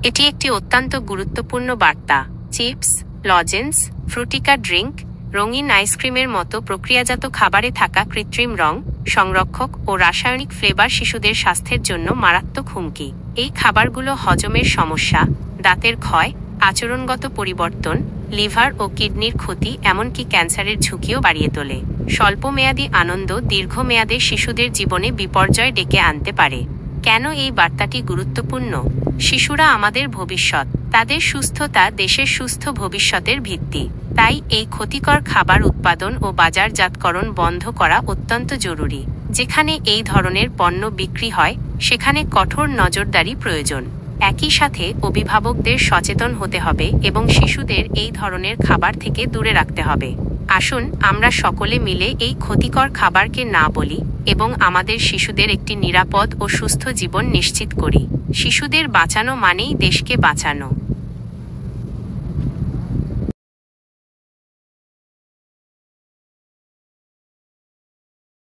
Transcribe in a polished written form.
এটি একটি অত্যন্ত গুরুত্বপূর্ণ বার্তা। চিপস, লজেন্স, ফ্রুটিকা ড্রিঙ্ক, রঙিন আইসক্রিমের মতো প্রক্রিয়াজাত খাবারে থাকা কৃত্রিম রং, সংরক্ষক ও রাসায়নিক ফ্লেভার শিশুদের স্বাস্থ্যের জন্য মারাত্মক হুমকি। এই খাবারগুলো হজমের সমস্যা, দাঁতের ক্ষয়, আচরণগত পরিবর্তন, লিভার ও কিডনির ক্ষতি, এমনকি ক্যান্সারের ঝুঁকিও বাড়িয়ে তোলে। স্বল্পমেয়াদী আনন্দ দীর্ঘমেয়াদে শিশুদের জীবনে বিপর্যয় ডেকে আনতে পারে। কেন এই বার্তাটি গুরুত্বপূর্ণ? শিশুরা আমাদের ভবিষ্যৎ। তাদের সুস্থতা দেশের সুস্থ ভবিষ্যতের ভিত্তি। তাই এই ক্ষতিকর খাবার উৎপাদন ও বাজারজাতকরণ বন্ধ করা অত্যন্ত জরুরি। যেখানে এই ধরনের পণ্য বিক্রি হয়, সেখানে কঠোর নজরদারি প্রয়োজন। একই সাথে অভিভাবকদের সচেতন হতে হবে এবং শিশুদের এই ধরনের খাবার থেকে দূরে রাখতে হবে। আসুন আমরা সকলে মিলে এই ক্ষতিকর খাবারকে না বলি এবং আমাদের শিশুদের একটি নিরাপদ ও সুস্থ জীবন নিশ্চিত করি। শিশুদের বাঁচানো মানেই দেশকে বাঁচানো।